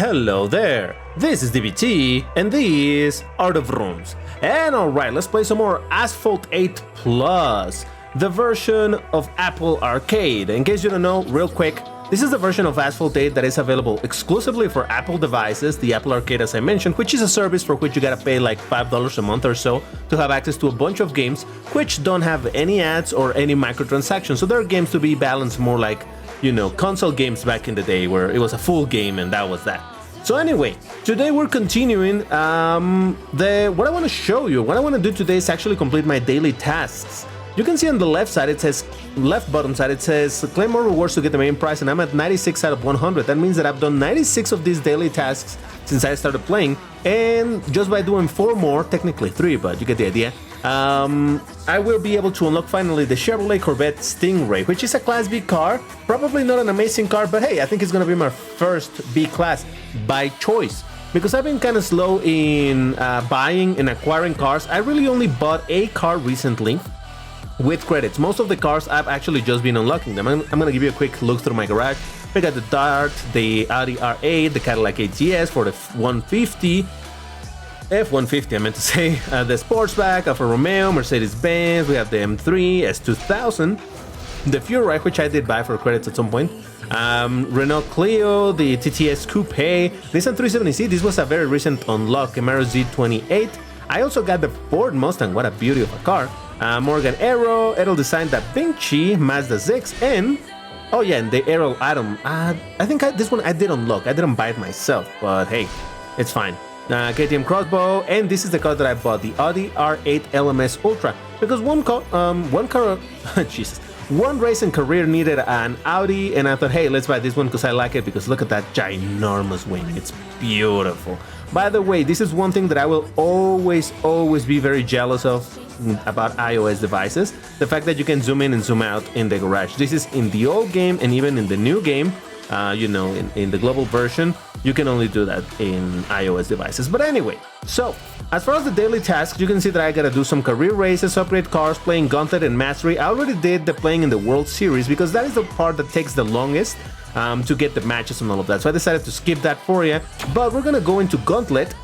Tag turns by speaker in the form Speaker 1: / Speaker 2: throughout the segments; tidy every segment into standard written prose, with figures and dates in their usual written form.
Speaker 1: Hello there, this is DBT and these are the Vrooms. And alright, let's play some more Asphalt 8 Plus, the version of Apple Arcade. In case you don't know, real quick, this is the version of Asphalt 8 that is available exclusively for Apple devices, the Apple Arcade as I mentioned, which is a service for which you gotta pay like $5 a month or so to have access to a bunch of games which don't have any ads or any microtransactions. So there are games to be balanced more like, you know, console games back in the day where it was a full game and that was that. So anyway, today we're continuing what I want to show you. What I want to do today is actually complete my daily tasks. You can see on the left side, it says, left bottom side, it says claim more rewards to get the main prize, and I'm at 96 out of 100. That means that I've done 96 of these daily tasks since I started playing, and just by doing 4 more, technically 3, but you get the idea, I will be able to unlock finally the Chevrolet Corvette Stingray, which is a Class B car. Probably not an amazing car, but hey, I think it's gonna be my first B class by choice. Because I've been kind of slow in buying and acquiring cars. I really only bought a car recently with credits. Most of the cars I've actually just been unlocking them. I'm gonna give you a quick look through my garage. We got the Dart, the Audi R8, the Cadillac ATS for the F-150 I meant to say, the Sportsback, Alfa Romeo, Mercedes-Benz, we have the M3, S2000, the Fury, which I did buy for credits at some point, Renault Clio, the TTS Coupe, Nissan 370Z, this was a very recent unlock, Camaro Z28, I also got the Ford Mustang, what a beauty of a car, Morgan Aero, Aero Design Da Vinci, Mazda 6, and, oh yeah, and the Aero Atom, I think this one I did unlock, I didn't buy it myself, but hey, it's fine. KTM Crossbow, and this is the car that I bought, the Audi R8 LMS Ultra, because one race and career needed an Audi, and I thought, hey, let's buy this one because I like it, because look at that ginormous wing, it's beautiful. By the way, this is one thing that I will always be very jealous of about iOS devices, the fact that you can zoom in and zoom out in the garage. This is in the old game and even in the new game. You know, in the global version, you can only do that in iOS devices. But anyway, so as far as the daily tasks, you can see that I gotta do some career races, upgrade cars, playing Gauntlet and Mastery. I already did the playing in the World Series because that is the part that takes the longest to get the matches and all of that. So I decided to skip that for you. But we're gonna go into Gauntlet.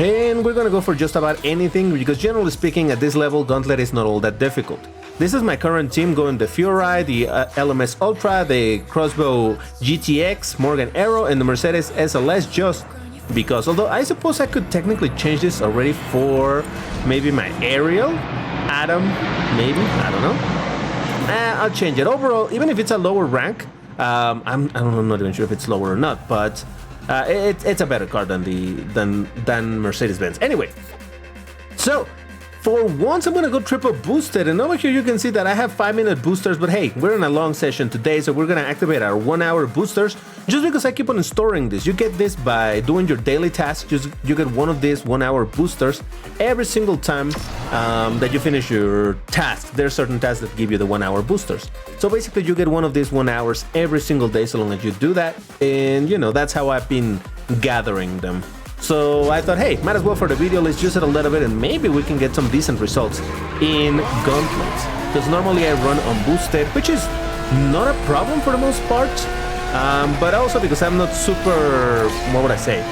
Speaker 1: And we're gonna go for just about anything because generally speaking at this level, Gauntlet is not all that difficult. This is my current team going the Fury, the LMS Ultra, the Crossbow GTX, Morgan Aero, and the Mercedes SLS just because. Although I suppose I could technically change this already for maybe my Ariel, Atom, maybe, I don't know. I'll change it. Overall, even if it's a lower rank, I'm not even sure if it's lower or not, but it's a better car than Mercedes-Benz. Anyway, so for once, I'm gonna go triple boosted, and over here you can see that I have 5-minute boosters, but hey, we're in a long session today, so we're gonna activate our 1-hour boosters, just because I keep on storing this. You get this by doing your daily tasks, you get one of these 1-hour boosters every single time that you finish your task. There are certain tasks that give you the 1-hour boosters. So basically you get one of these 1 hours every single day so long as you do that, and you know, that's how I've been gathering them. So I thought, hey, might as well for the video, let's use it a little bit and maybe we can get some decent results in Gauntlet. Because normally I run unboosted, which is not a problem for the most part, but also because I'm not super, what would I say,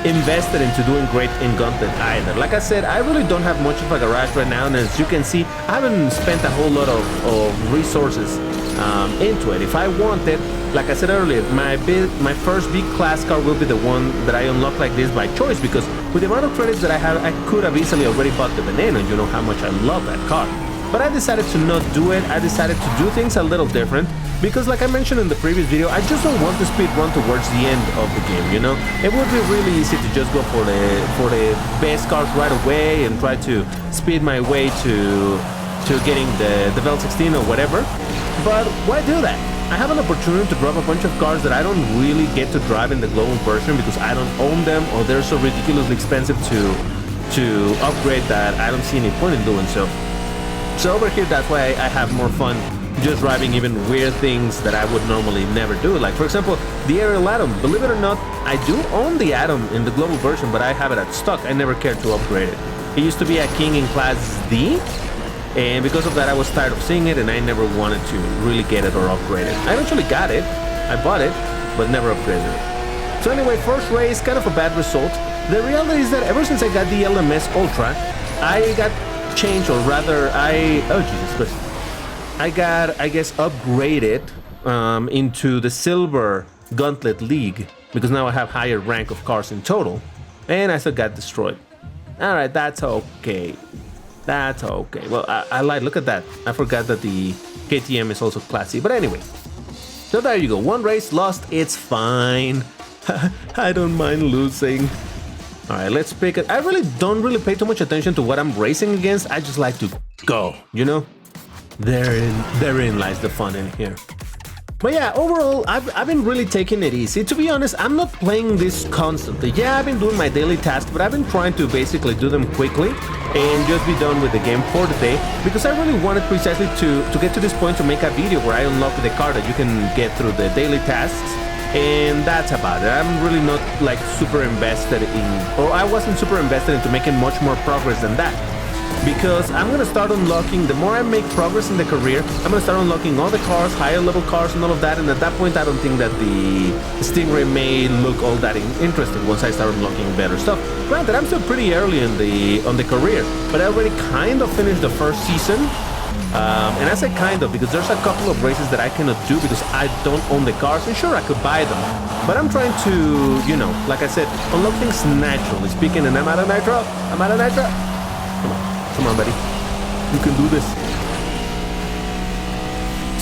Speaker 1: invested into doing great in Gauntlet either. Like I said, I really don't have much of a garage right now, and as you can see, I haven't spent a whole lot of resources into it. If I wanted, like I said earlier, my first big class car will be the one that I unlock like this by choice, because with the amount of credits that I have, I could have easily already bought the Veneno. You know how much I love that car. But I decided to not do it. I decided to do things a little different because, like I mentioned in the previous video, I just don't want to speed run towards the end of the game, you know? It would be really easy to just go for the best cars right away and try to speed my way to getting the Vel 16 or whatever. But why do that? I have an opportunity to grab a bunch of cars that I don't really get to drive in the global version because I don't own them, or they're so ridiculously expensive to upgrade that I don't see any point in doing so. So over here, that's why I have more fun just driving even weird things that I would normally never do. Like, for example, the Ariel Atom. Believe it or not, I do own the Atom in the global version, but I have it at stock. I never cared to upgrade it. It used to be a King in Class D, and because of that I was tired of seeing it and I never wanted to really get it or upgrade it. I eventually got it, I bought it, but never upgraded it. So anyway, first race, kind of a bad result. The reality is that ever since I got the LMS Ultra, I got changed, or rather, oh Jesus Christ, I got, I guess, upgraded into the Silver Gauntlet League, because now I have higher rank of cars in total, and I still got destroyed. All right, that's okay. That's okay. Well, I lied. Look at that. I forgot that the KTM is also classy. But anyway, so there you go. One race lost. It's fine. I don't mind losing. All right, let's pick it. I really don't pay too much attention to what I'm racing against. I just like to go, you know? Therein lies the fun in here. But yeah, overall, I've been really taking it easy. To be honest, I'm not playing this constantly. Yeah, I've been doing my daily tasks, but I've been trying to basically do them quickly and just be done with the game for the day, because I really wanted precisely to get to this point to make a video where I unlock the car that you can get through the daily tasks, and that's about it. I'm really not like super invested in, or I wasn't super invested into making much more progress than that. Because I'm gonna start unlocking, the more I make progress in the career, I'm gonna start unlocking all the cars, higher level cars and all of that, and at that point I don't think that the Stingray may look all that interesting once I start unlocking better stuff. Granted, I'm still pretty early on the career, but I already kind of finished the first season. And I say kind of because there's a couple of races that I cannot do because I don't own the cars, and sure, I could buy them, but I'm trying to, you know, like I said, unlock things naturally speaking, and I'm out of nitro. Come on, buddy. You can do this.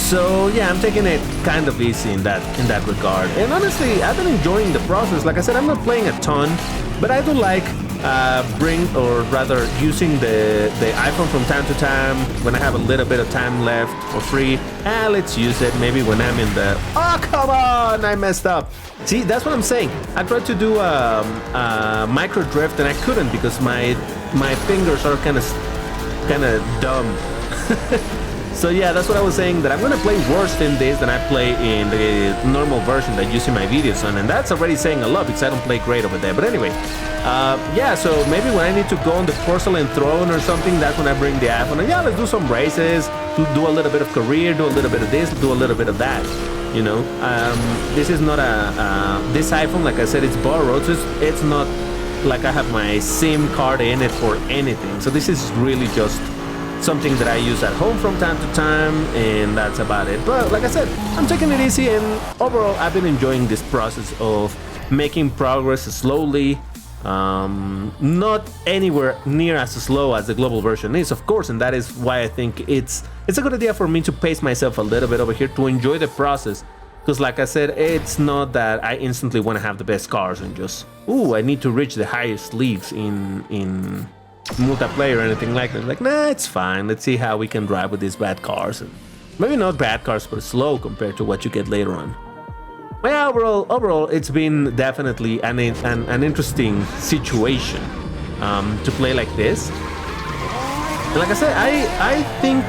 Speaker 1: So yeah, I'm taking it kind of easy in that regard. And honestly, I've been enjoying the process. Like I said, I'm not playing a ton, but I do like using the iPhone from time to time when I have a little bit of time left for free. Let's use it maybe when I'm in the... Oh, come on! I messed up. See, that's what I'm saying. I tried to do a micro drift and I couldn't because my fingers are kind of dumb. So yeah, that's what I was saying, that I'm gonna play worse in this than I play in the normal version that you see my videos on, and that's already saying a lot because I don't play great over there. But anyway, yeah, so maybe when I need to go on the porcelain throne or something, that's when I bring the iPhone and yeah, let's do some races, do a little bit of career, do a little bit of this, do a little bit of that. You know, this is not this iPhone, like I said, it's borrowed, so it's not like I have my SIM card in it for anything. So this is really just something that I use at home from time to time, and that's about it. But like I said, I'm taking it easy, and overall I've been enjoying this process of making progress slowly. Not anywhere near as slow as the global version is, of course, and that is why I think it's a good idea for me to pace myself a little bit over here to enjoy the process. Because like I said, it's not that I instantly want to have the best cars and just, ooh, I need to reach the highest leagues in multiplayer or anything like that. Like, nah, it's fine. Let's see how we can drive with these bad cars. And maybe not bad cars, but slow compared to what you get later on. But yeah, overall, it's been definitely an interesting situation to play like this. And like I said, I think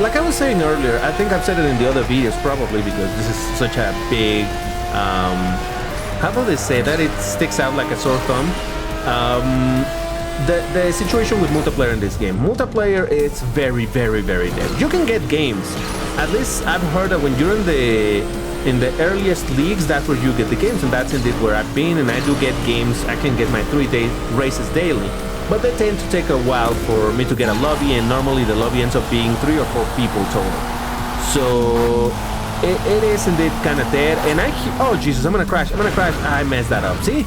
Speaker 1: like I was saying earlier, I think I've said it in the other videos probably because this is such a big, how do they say that? It sticks out like a sore thumb. The situation with multiplayer in this game. Multiplayer is very, very, very dead. You can get games. At least I've heard that when you're in the earliest leagues, that's where you get the games, and that's indeed where I've been, and I do get games. I can get my 3-day races daily, but they tend to take a while for me to get a lobby, and normally the lobby ends up being 3 or 4 people total. So it is indeed kind of dead, and oh Jesus, I'm gonna crash. I messed that up. See?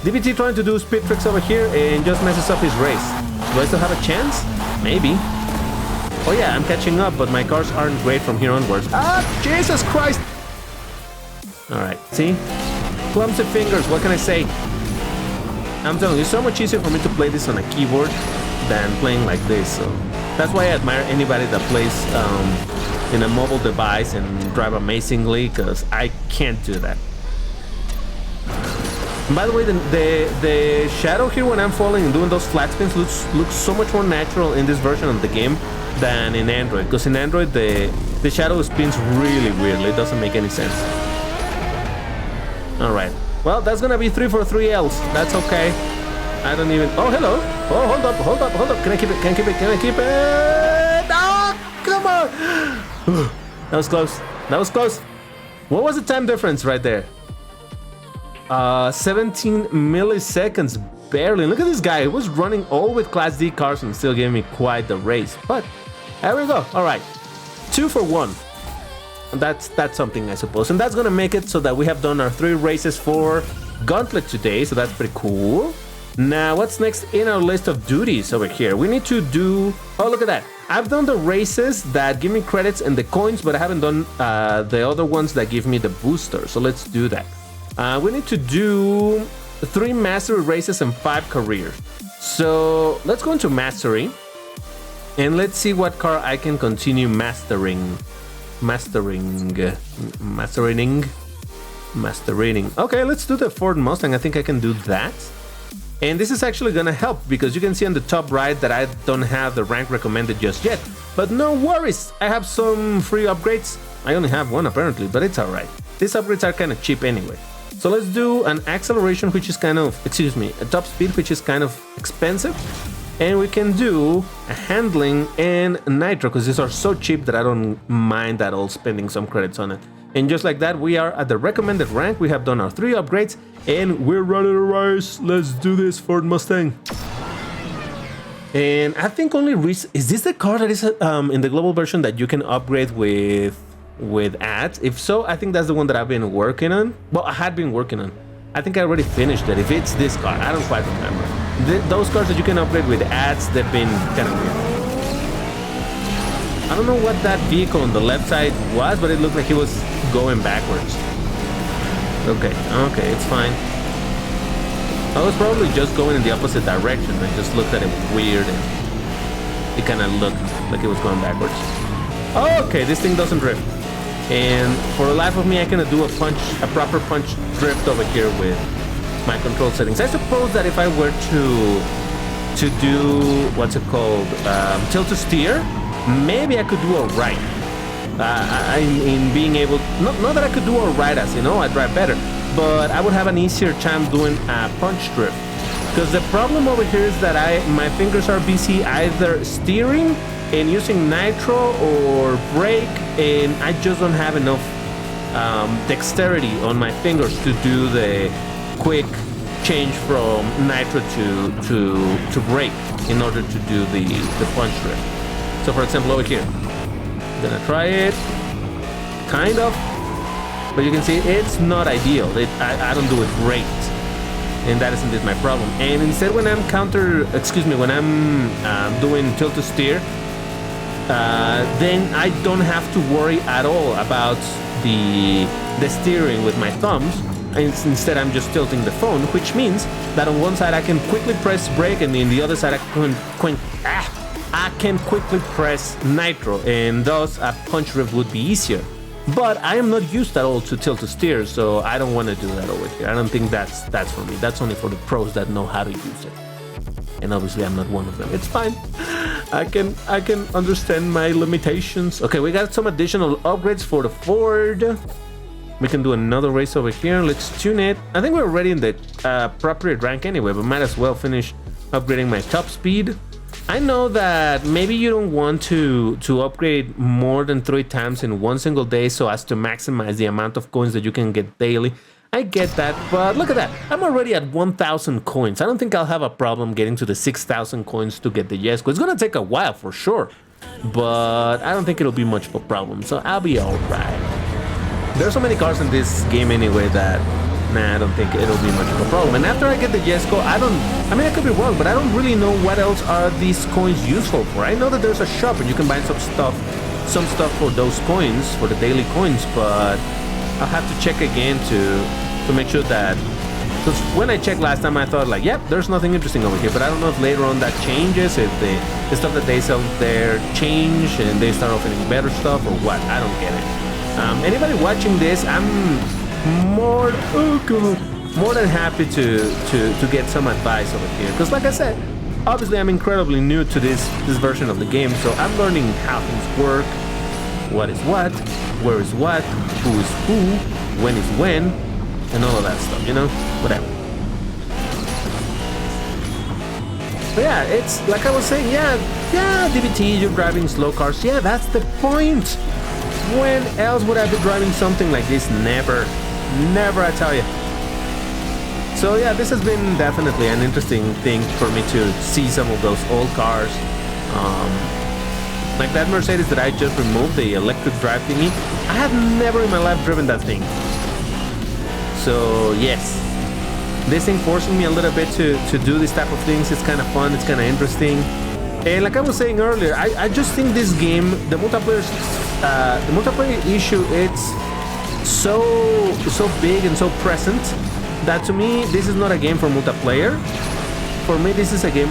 Speaker 1: DBT trying to do speed tricks over here and just messes up his race. Do I still have a chance? Maybe. Oh yeah, I'm catching up, but my cars aren't great from here onwards. Ah, Jesus Christ! Alright, see? Clumsy fingers, what can I say? I'm telling you, it's so much easier for me to play this on a keyboard than playing like this, so... That's why I admire anybody that plays in a mobile device and drive amazingly, because I can't do that. And by the way, the shadow here when I'm falling and doing those flat spins looks so much more natural in this version of the game than in Android, because in Android the shadow spins really weirdly. It doesn't make any sense. Alright, well, that's gonna be 3 for 3 L's. That's okay. I don't even... Oh, hello. Oh, hold up. Can I keep it? Oh, come on. That was close. What was the time difference right there? 17 milliseconds, barely. Look at this guy. He was running all with Class D cars and still gave me quite the race. But there we go. All right, 2 for 1. That's something, I suppose. And that's gonna make it so that we have done our 3 races for Gauntlet today. So that's pretty cool. Now, what's next in our list of duties over here? We need to do... Oh, look at that. I've done the races that give me credits and the coins, but I haven't done the other ones that give me the booster. So let's do that. We need to do 3 mastery races and 5 careers. So let's go into mastery. And let's see what car I can continue mastering. Mastering. Okay, let's do the Ford Mustang. I think I can do that. And this is actually gonna help because you can see on the top right that I don't have the rank recommended just yet. But no worries, I have some free upgrades. I only have 1 apparently, but it's alright. These upgrades are kind of cheap anyway. So let's do an acceleration, which is kind of, excuse me, a top speed, which is kind of expensive. And we can do a handling and nitro, because these are so cheap that I don't mind at all spending some credits on it. And just like that, we are at the recommended rank. We have done our 3 upgrades and we're ready to race. Let's do this, Ford Mustang. And I think only is this the car that is in the global version that you can upgrade with ads? If so, I think that's the one that I've been working on. Well, I had been working on. I think I already finished it. If it's this car, I don't quite remember. Those cars that you can upgrade with ads, they've been kind of weird. I don't know what that vehicle on the left side was, but it looked like he was going backwards. Okay, it's fine. I was probably just going in the opposite direction. I just looked at it weird and it kind of looked like it was going backwards. Okay, this thing doesn't drift. And for the life of me, I cannot do a proper punch drift over here with my control settings. I suppose that if I were to do, what's it called, tilt to steer, maybe I could do a right. In being able, not that I could do a right, as you know, I drive better, but I would have an easier time doing a punch drift. Because the problem over here is that my fingers are busy either steering and using nitro or brake, and I just don't have enough dexterity on my fingers to do the quick change from nitro to brake in order to do the punch drift. So for example, over here, I'm gonna try it, kind of, but you can see it's not ideal. I don't do it great, and that isn't my problem. And instead, when I'm when I'm doing tilt to steer, then I don't have to worry at all about the steering with my thumbs. Instead, I'm just tilting the phone, which means that on one side I can quickly press brake, and in the other side I can quickly press nitro, and thus a punch drift would be easier. But I am not used at all to tilt to steer, so I don't want to do that over here. I don't think that's for me. That's only for the pros that know how to use it. And obviously I'm not one of them. It's fine. I can understand my limitations. Okay, we got some additional upgrades for the Ford. We can do another race over here. Let's tune it. I think we're already in the appropriate rank anyway, but might as well finish upgrading my top speed. I know that maybe you don't want to upgrade more than 3 times in one single day so as to maximize the amount of coins that you can get daily. I get that, but look at that. I'm already at 1,000 coins. I don't think I'll have a problem getting to the 6,000 coins to get the Yesco. It's gonna take a while for sure, but I don't think it'll be much of a problem, so I'll be alright. There's so many cars in this game anyway that, I don't think it'll be much of a problem. And after I get the Yesco, I mean, I could be wrong, but I don't really know what else are these coins useful for. I know that there's a shop and you can buy some stuff for those coins, for the daily coins, but I'll have to check again to make sure that, because when I checked last time I thought like, yep, there's nothing interesting over here, but I don't know if later on that changes, if the stuff that they sell there change and they start offering better stuff or what. I don't get it. Anybody watching this, I'm more than happy to get some advice over here, because like I said, obviously I'm incredibly new to this version of the game, so I'm learning how things work, what is what, where is what, who is who, when is when, and all of that stuff, you know, whatever. But yeah, it's like I was saying, yeah, DVT, you're driving slow cars, yeah, that's the point. when else would I be driving something like this? Never. Never, I tell you. So yeah, this has been definitely an interesting thing for me to see some of those old cars. Like that Mercedes that I just removed, the electric drive thingy. I have never in my life driven that thing. So yes, this thing forcing me a little bit to do this type of things. It's kind of fun, it's kind of interesting. And like I was saying earlier, I just think this game, the multiplayer issue, it's so big and so present that to me this is not a game for multiplayer. For me, this is a game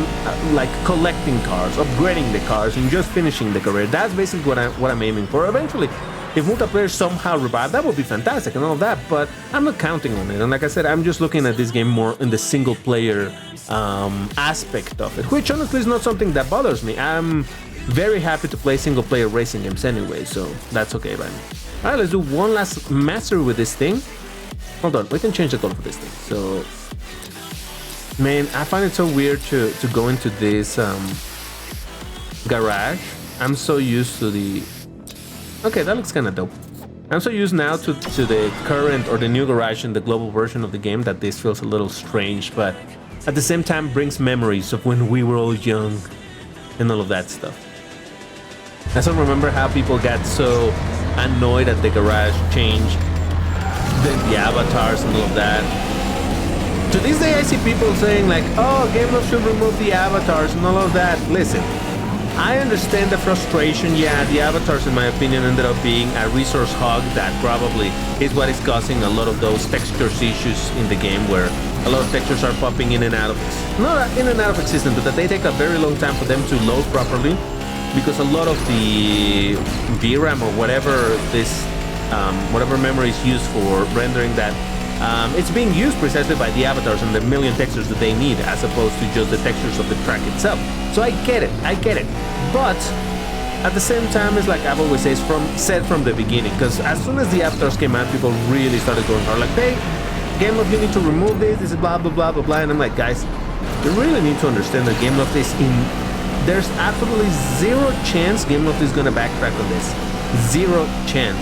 Speaker 1: like collecting cars, upgrading the cars, and just finishing the career. That's basically what I'm aiming for. Eventually, if multiplayer somehow revive, that would be fantastic and all that, but I'm not counting on it. And like I said, I'm just looking at this game more in the single player aspect of it, which honestly is not something that bothers me. I'm very happy to play single player racing games anyway, so that's okay by me. All right, let's do one last mastery with this thing. Hold on, we can change the color for this thing. So, man, I find it so weird to go into this garage. I'm so used to the... Okay, that looks kind of dope. I'm so used now to the current or the new garage in the global version of the game that this feels a little strange, but at the same time brings memories of when we were all young and all of that stuff. I still remember how people got so annoyed at the garage change, the avatars and all of that. To this day, I see people saying like, oh, Gameloft should remove the avatars and all of that. Listen, I understand the frustration. Yeah, the avatars, in my opinion, ended up being a resource hog that probably is what is causing a lot of those textures issues in the game, where a lot of textures are popping in and out of, not in and out of existence, but that they take a very long time for them to load properly, because a lot of the VRAM or whatever whatever memory is used for rendering that, it's being used precisely by the avatars and the million textures that they need, as opposed to just the textures of the track itself. So I get it, but at the same time, it's like I've always said from the beginning, because as soon as the avatars came out, people really started going hard, like, hey, Gameloft, you need to remove this is blah blah blah blah blah, and I'm like, guys, you really need to understand that Gameloft is there's absolutely zero chance Gameloft is gonna backtrack on this. Zero chance.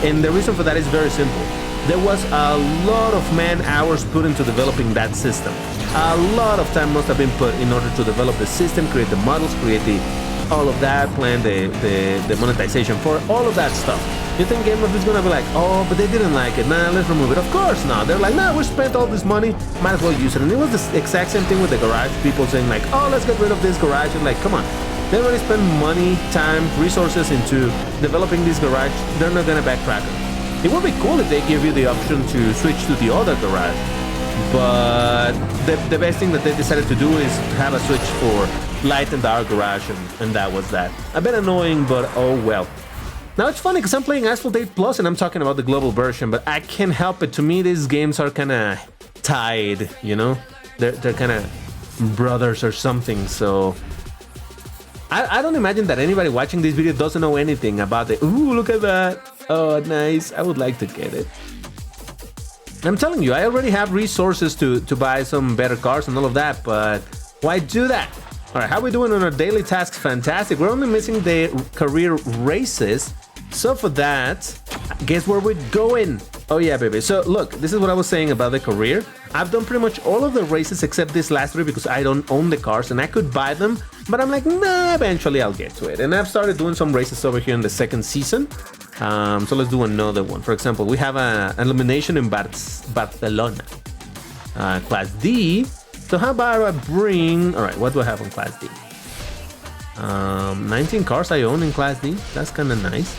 Speaker 1: And the reason for that is very simple. There was a lot of man hours put into developing that system. A lot of time must have been put in order to develop the system, create the models, create all of that, plan the monetization for all of that stuff. You think Gameloft is gonna be like, oh, but they didn't like it, nah, let's remove it? Of course not. They're like, nah, we spent all this money, might as well use it. And it was the exact same thing with the garage. People saying like, oh, let's get rid of this garage. And like, come on. They already spent money, time, resources into developing this garage. They're not gonna backtrack it. It would be cool if they give you the option to switch to the other garage. But the best thing that they decided to do is have a switch for light and dark garage, and that was that. A bit annoying, but oh well. Now it's funny because I'm playing Asphalt 8 Plus and I'm talking about the global version, but I can't help it. To me, these games are kind of tied, you know? They're kind of brothers or something, so... I don't imagine that anybody watching this video doesn't know anything about it. Ooh, look at that. Oh, nice. I would like to get it. I'm telling you, I already have resources to buy some better cars and all of that, but why do that? All right, how are we doing on our daily tasks? Fantastic. We're only missing the career races. So for that, guess where we're going? Oh yeah, baby. So look, this is what I was saying about the career. I've done pretty much all of the races except this last three because I don't own the cars and I could buy them, but I'm like, nah, eventually I'll get to it. And I've started doing some races over here in the second season. So let's do another one. For example, we have an elimination in Barcelona. Class D. So how about I bring... All right, what do I have on Class D? 19 cars I own in Class D. That's kind of nice.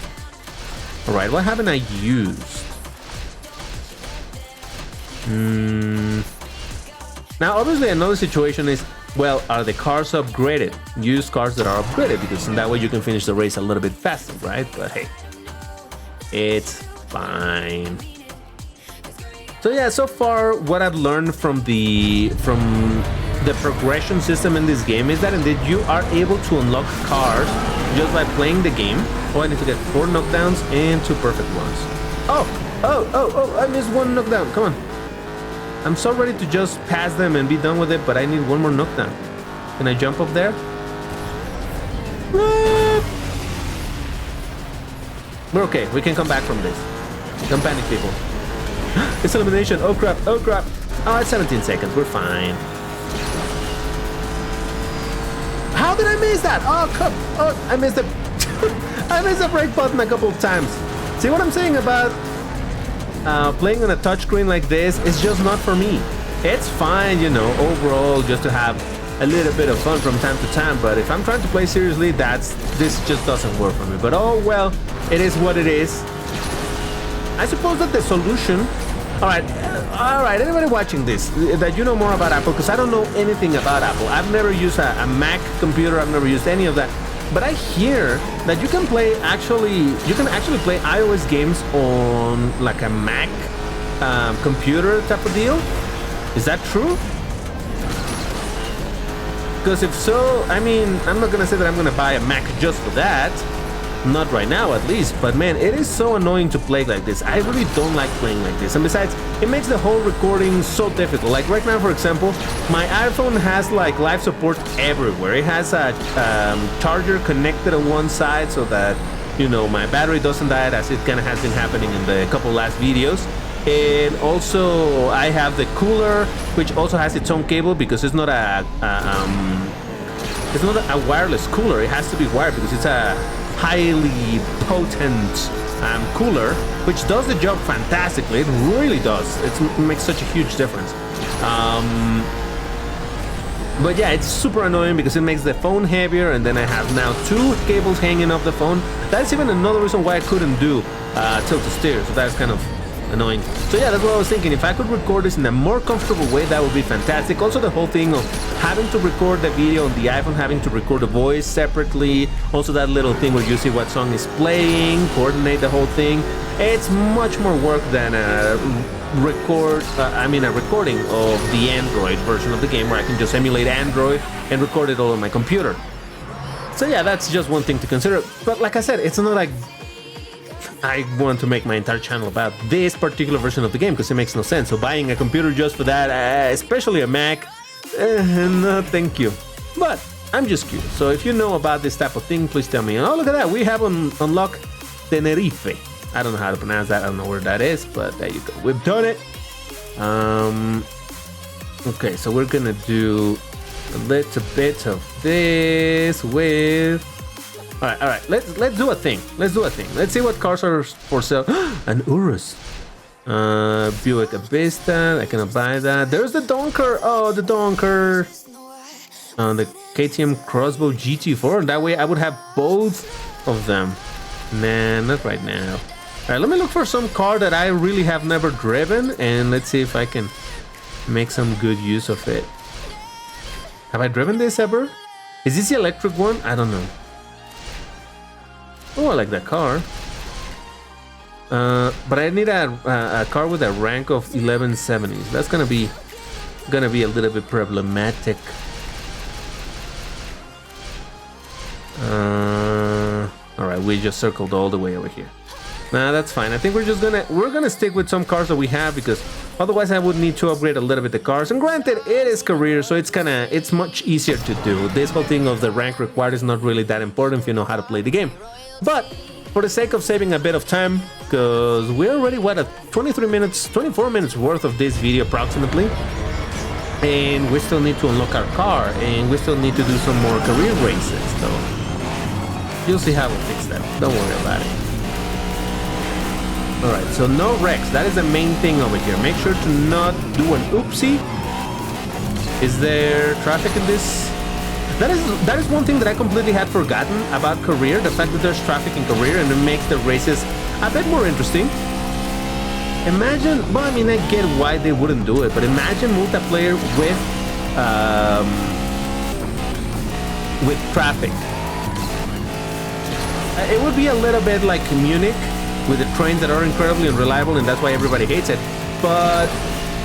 Speaker 1: All right, what haven't I used? Now, obviously, another situation is, well, are the cars upgraded? Use cars that are upgraded, because in that way you can finish the race a little bit faster, right? But hey, it's fine. So yeah, so far what I've learned from the progression system in this game is that indeed you are able to unlock cars just by playing the game. Oh, I need to get 4 knockdowns and 2 perfect ones. Oh, I missed 1 knockdown. Come on. I'm so ready to just pass them and be done with it, but I need 1 more knockdown. Can I jump up there? We're okay. We can come back from this. Don't panic, people. It's elimination. Oh crap. Oh crap. Oh, it's 17 seconds. We're fine. How did I miss that? Oh, crap. Oh, I missed it. I missed the brake button a couple of times. See what I'm saying about playing on a touchscreen like this? It's just not for me. It's fine, you know, overall, just to have a little bit of fun from time to time. But if I'm trying to play seriously, this just doesn't work for me. But oh well, it is what it is. I suppose that the solution. All right. Anybody watching this that you know more about Apple? Because I don't know anything about Apple. I've never used a Mac computer. I've never used any of that. But I hear that you can actually play iOS games on like a Mac computer type of deal. Is that true? Because if so, I mean, I'm not gonna say that I'm gonna buy a Mac just for that. Not right now, at least. But man, it is so annoying to play like this. I really don't like playing like this. And besides, it makes the whole recording so difficult. Like right now, for example, my iPhone has like live support everywhere. It has a charger connected on one side so that, you know, my battery doesn't die, as it kind of has been happening in the couple last videos. And also, I have the cooler, which also has its own cable because it's not a wireless cooler. It has to be wired because it's a highly potent cooler, which does the job fantastically. It really does. It makes such a huge difference. But yeah, it's super annoying because it makes the phone heavier, and then I have now 2 cables hanging off the phone. That's even another reason why I couldn't do tilt to steer, so that's kind of annoying. So yeah, that's what I was thinking. If I could record this in a more comfortable way, that would be fantastic. Also, the whole thing of having to record the video on the iPhone, having to record the voice separately. Also, that little thing where you see what song is playing, coordinate the whole thing. It's much more work than a recording of the Android version of the game, where I can just emulate Android and record it all on my computer. So yeah, that's just one thing to consider. But like I said, it's not like I want to make my entire channel about this particular version of the game, because it makes no sense. So buying a computer just for that, especially a Mac, no thank you. But I'm just curious. So if you know about this type of thing, please tell me. And oh, look at that. We have unlocked Tenerife. I don't know how to pronounce that. I don't know where that is, but there you go. We've done it. Okay, so we're gonna do a little bit of this with. All right. Let's do a thing. Let's see what cars are for sale. An Urus, Buick Vista. I cannot buy that. There's the Donker. Oh, the Donker. The KTM Crossbow GT4. That way, I would have both of them. Nah, not right now. All right, let me look for some car that I really have never driven, and let's see if I can make some good use of it. Have I driven this ever? Is this the electric one? I don't know. Oh, I like that car. But I need a car with a rank of 1170s. That's gonna be a little bit problematic. All right, we just circled all the way over here. Nah, that's fine. I think we're gonna stick with some cars that we have, because otherwise I would need to upgrade a little bit the cars. And granted, it is career, so it's much easier to do. This whole thing of the rank required is not really that important if you know how to play the game. But for the sake of saving a bit of time, because we're already at 24 minutes worth of this video approximately, and we still need to unlock our car, and we still need to do some more career races. So you'll see how we'll fix that. Don't worry about it. All right, so no wrecks. That is the main thing over here. Make sure to not do an oopsie. Is there traffic in this? That is one thing that I completely had forgotten about career. The fact that there's traffic in career, and it makes the races a bit more interesting. Imagine, well, I mean, I get why they wouldn't do it, but imagine multiplayer with traffic. It would be a little bit like Munich, with the trains that are incredibly unreliable, and that's why everybody hates it. But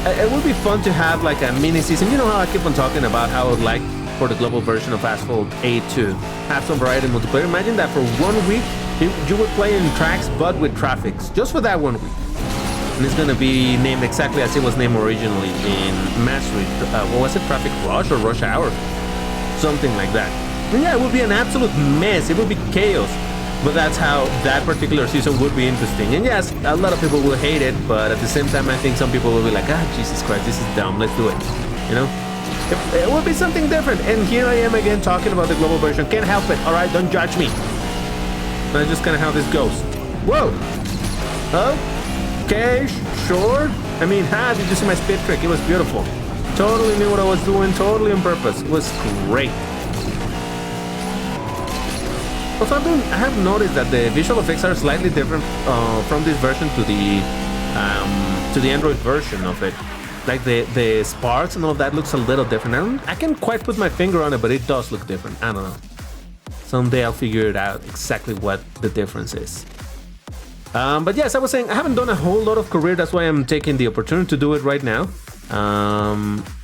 Speaker 1: it would be fun to have like a mini season. You know how I keep on talking about how I would like for the global version of Asphalt 8 to have some variety in multiplayer. Imagine that for 1 week you would play in tracks but with traffics, just for that 1 week. And it's gonna be named exactly as it was named originally in Mastery. What was it? Traffic Rush or Rush Hour? Something like that. And yeah, it would be an absolute mess. It would be chaos. But that's how that particular season would be interesting. And yes, a lot of people will hate it, but at the same time, I think some people will be like, Jesus Christ, this is dumb, let's do it. You know? It would be something different. And here I am again talking about the global version. Can't help it, alright? Don't judge me. That's just kind of how this goes. Whoa! Okay, sure. I mean, did you see my speed trick? It was beautiful. Totally knew what I was doing, totally on purpose. It was great. Also, I have noticed that the visual effects are slightly different from this version to the Android version of it. Like the sparks and all of that looks a little different. I can't quite put my finger on it, but it does look different. I don't know. Someday I'll figure it out exactly what the difference is. But yes, I was saying I haven't done a whole lot of career. That's why I'm taking the opportunity to do it right now.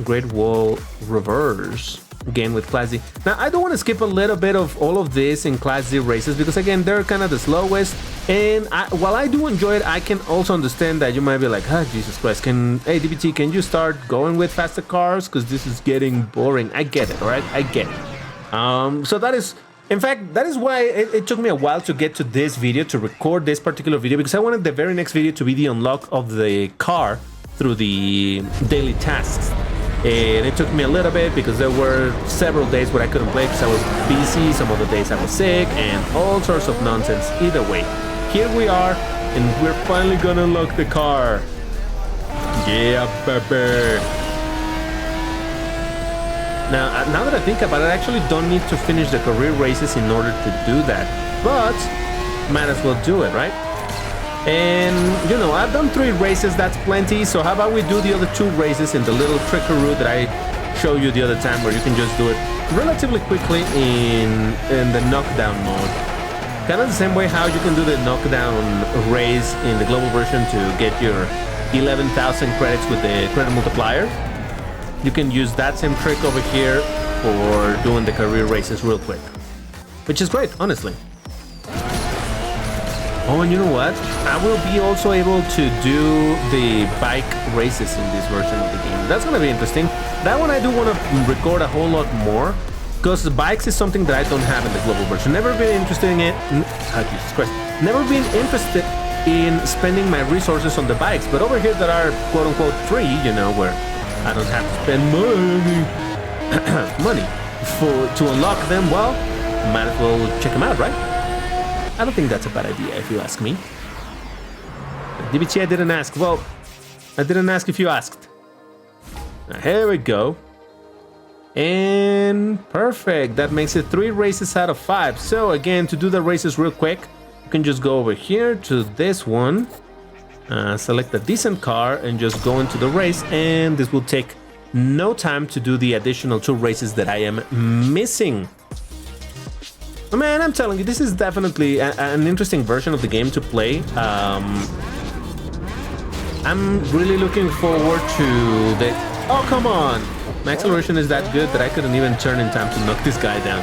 Speaker 1: Great Wall Reverse. Again with Class D. Now, I don't want to skip a little bit of all of this in Class D races because, again, they're kind of the slowest. And while I do enjoy it, I can also understand that you might be like, Jesus Christ, hey, DBT, can you start going with faster cars? Because this is getting boring. I get it, all right? I get it. So that is... In fact, that is why it took me a while to get to this video, to record this particular video, because I wanted the very next video to be the unlock of the car through the daily tasks. And it took me a little bit because there were several days where I couldn't play because I was busy, some other days I was sick, and all sorts of nonsense. Either way, here we are, and we're finally gonna unlock the car. Yeah, baby. Now that I think about it, I actually don't need to finish the career races in order to do that, but might as well do it, right? And, you know, I've done 3 races, that's plenty, so how about we do the other 2 races in the little trickaroo that I showed you the other time, where you can just do it relatively quickly in the knockdown mode. Kind of the same way how you can do the knockdown race in the global version to get your 11,000 credits with the credit multiplier. You can use that same trick over here for doing the career races real quick, which is great, honestly. Oh, and you know what? I will be also able to do the bike races in this version of the game. That's gonna be interesting. That one I do want to record a whole lot more, because the bikes is something that I don't have in the global version. Never been interested in it. Jesus Christ. Never been interested in spending my resources on the bikes, but over here there are quote-unquote free, you know, where I don't have to spend money to unlock them. Well, might as well check them out, right? I don't think that's a bad idea, if you ask me. DBT, I didn't ask. Well, I didn't ask if you asked. Now, here we go. And perfect. That makes it 3 races out of 5. So again, to do the races real quick, you can just go over here to this one. Select a decent car and just go into the race, and this will take no time to do the additional 2 races that I am missing. Oh, man, I'm telling you, this is definitely an interesting version of the game to play. I'm really looking forward to the... Oh, come on! My acceleration is that good that I couldn't even turn in time to knock this guy down.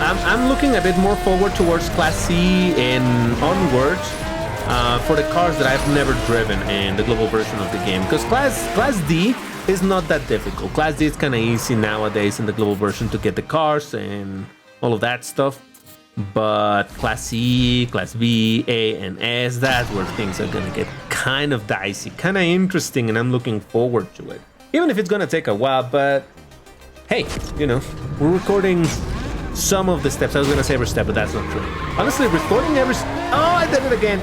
Speaker 1: I'm looking a bit more forward towards Class C and onwards. For the cars that I've never driven in the global version of the game, because Class D is not that difficult. Class D is kind of easy nowadays in the global version to get the cars and all of that stuff, but Class C, Class B, A, and S, that's where things are gonna get kind of dicey, kind of interesting, and I'm looking forward to it, even if it's gonna take a while. But hey, you know, we're recording some of the steps. I was gonna say every step, but that's not true. Honestly, recording every... Oh, I did it again!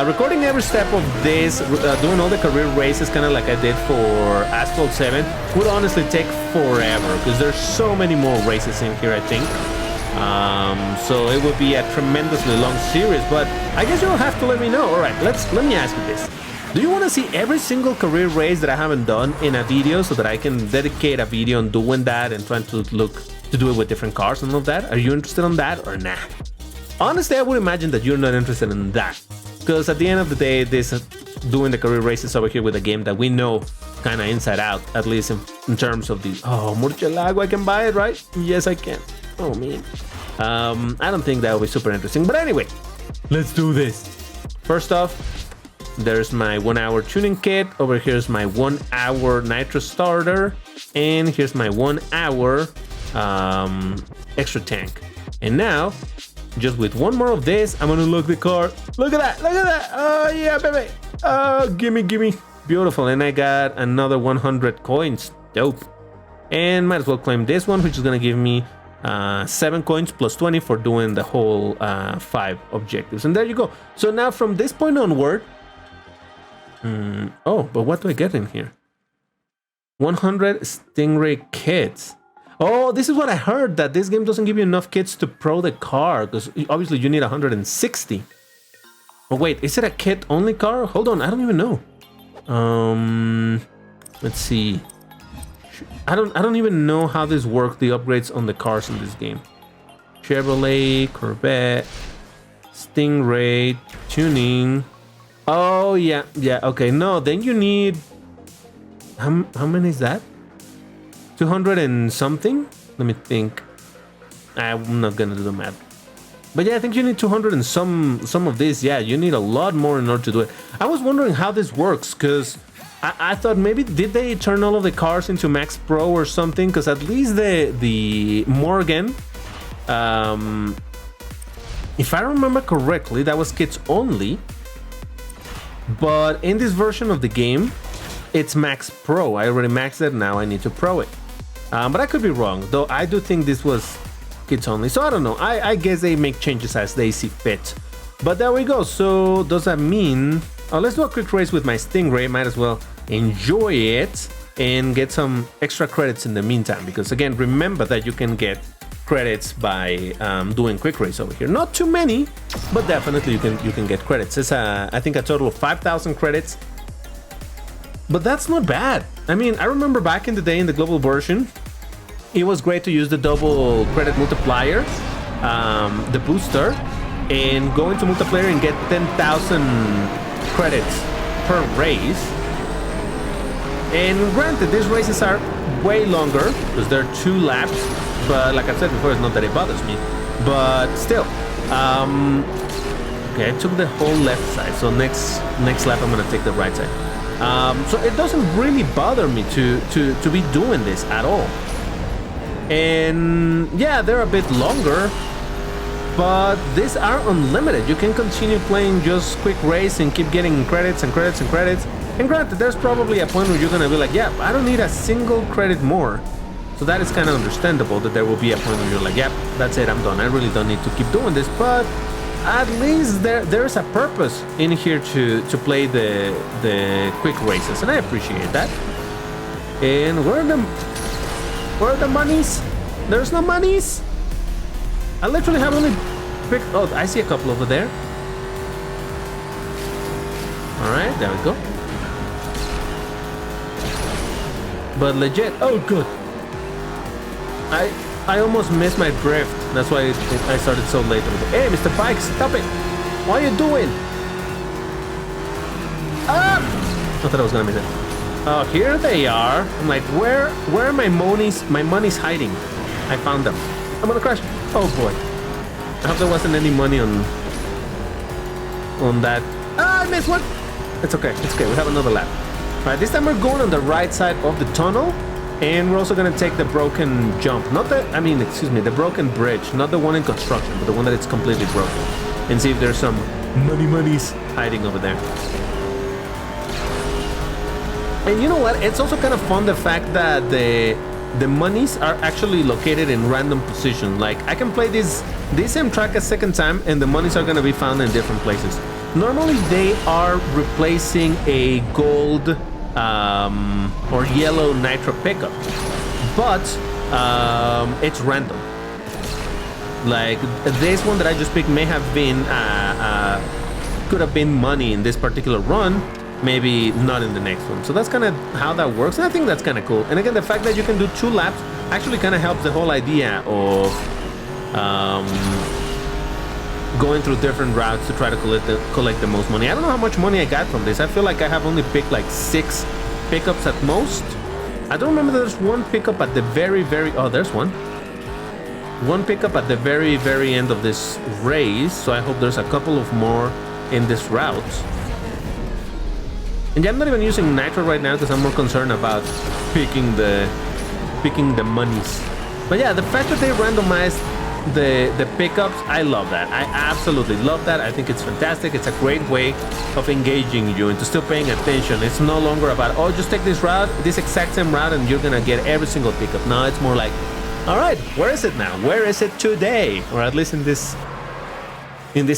Speaker 1: Recording every step of this, doing all the career races, kind of like I did for Asphalt 7, would honestly take forever, because there's so many more races in here, I think. So it would be a tremendously long series, but I guess you'll have to let me know. Alright, let me ask you this. Do you want to see every single career race that I haven't done in a video, so that I can dedicate a video on doing that and trying to do it with different cars and all of that? Are you interested in that or nah? Honestly, I would imagine that you're not interested in that. Because at the end of the day, this doing the career races over here with a game that we know kind of inside out, at least in terms of the... Oh, Murcielago, I can buy it, right? Yes, I can. Oh, man. I don't think that will be super interesting. But anyway, let's do this. First off, there's my 1-hour tuning kit. Over here's my 1-hour nitro starter. And here's my 1-hour extra tank. And now, just with one more of this, I'm gonna unlock the car. Look at that, look at that. Oh yeah, baby. Oh, gimme, gimme. Beautiful. And I got another 100 coins. Dope. And might as well claim this one, which is gonna give me 7 coins plus 20 for doing the whole 5 objectives. And there you go. So now from this point onward, oh, but what do I get in here? 100 Stingray kits. Oh, this is what I heard, that this game doesn't give you enough kits to pro the car, because obviously you need 160. Oh wait, is it a kit only car? Hold on, I don't even know. Let's see. I don't even know how this works, the upgrades on the cars in this game. Chevrolet, Corvette, Stingray, tuning. Oh yeah, okay. No, then you need how many is that? 200 and something? Let me think. I'm not gonna do the math. But yeah, I think you need 200 and some of this. Yeah, you need a lot more in order to do it. I was wondering how this works, because I thought maybe did they turn all of the cars into Max Pro or something? Because at least the Morgan, if I remember correctly, that was kits only. But in this version of the game, it's Max Pro. I already maxed it, now I need to pro it. But I could be wrong, though I do think this was kits only. So I don't know. I guess they make changes as they see fit. But there we go. So does that mean... Oh, let's do a quick race with my Stingray. Might as well enjoy it and get some extra credits in the meantime. Because again, remember that you can get credits by doing quick race over here. Not too many, but definitely you can get credits. It's I think a total of 5,000 credits. But that's not bad. I mean, I remember back in the day in the global version, it was great to use the double credit multiplier, the booster, and go into multiplayer and get 10,000 credits per race. And granted, these races are way longer because they're 2 laps, but like I said before, it's not that it bothers me, but still. Okay, I took the whole left side, so next lap I'm gonna take the right side. So it doesn't really bother me to be doing this at all. And yeah, they're a bit longer, but these are unlimited. You can continue playing just quick race and keep getting credits and credits and credits. And granted, there's probably a point where you're gonna be like, yeah, I don't need a single credit more. So that is kind of understandable, that there will be a point where you're like, yep, that's it, I'm done. I really don't need to keep doing this. But at least there's a purpose in here to play the quick races, and I appreciate that. And where are the monies? There's no monies. I literally have only picked... Oh, I see a couple over there. All right, there we go. But legit, oh good. I almost missed my drift. That's why I started so late. Hey, Mr. Bike, stop it! What are you doing? Ah! I thought I was gonna miss it. Oh, here they are. I'm like, where are my monies? My money's hiding. I found them. I'm gonna crash. Oh boy. I hope there wasn't any money on that. Ah, I missed one. It's okay. It's okay. We have another lap. All right, this time we're going on the right side of the tunnel. And we're also gonna take the broken jump. The broken bridge. Not the one in construction, but the one that it's completely broken. And see if there's some monies hiding over there. And you know what? It's also kind of fun, the fact that the monies are actually located in random positions. Like, I can play this same track a second time, and the monies are gonna be found in different places. Normally, they are replacing a gold or yellow nitro pickup, but it's random. Like this one that I just picked may have been could have been money in this particular run, maybe not in the next one. So that's kind of how that works, and I think that's kind of cool. And again, the fact that you can do 2 laps actually kind of helps the whole idea of going through different routes to try to collect the most money. I don't know how much money I got from this. I feel like I have only picked like 6 pickups at most. I don't remember. There's one pickup at the very oh, there's one pickup at the very end of this race, so I hope there's a couple of more in this route. And yeah, I'm not even using nitro right now because I'm more concerned about picking the monies. But yeah, the fact that they randomized the pickups, I love that. I absolutely love that. I think it's fantastic. It's a great way of engaging you into still paying attention. It's no longer about, oh, just take this route, this exact same route, and you're gonna get every single pickup. No, it's more like, all right, where is it now? Where is it today? Or at least in this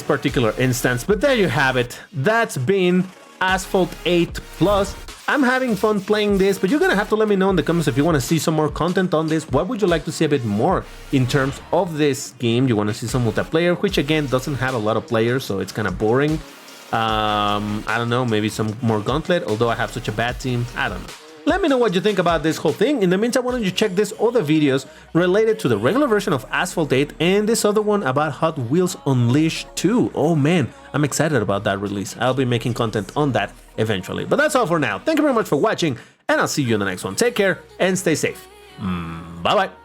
Speaker 1: particular instance. But there you have it. That's been Asphalt 8 Plus. I'm having fun playing this, but you're gonna have to let me know in the comments if you want to see some more content on this. What would you like to see a bit more in terms of this game? You want to see some multiplayer, which again doesn't have a lot of players, so it's kind of boring. I don't know, maybe some more Gauntlet, although I have such a bad team. I don't know. Let me know what you think about this whole thing. In the meantime, why don't you check these other videos related to the regular version of Asphalt 8 and this other one about Hot Wheels Unleashed 2. Oh man, I'm excited about that release. I'll be making content on that eventually. But that's all for now. Thank you very much for watching, and I'll see you in the next one. Take care and stay safe. Bye-bye.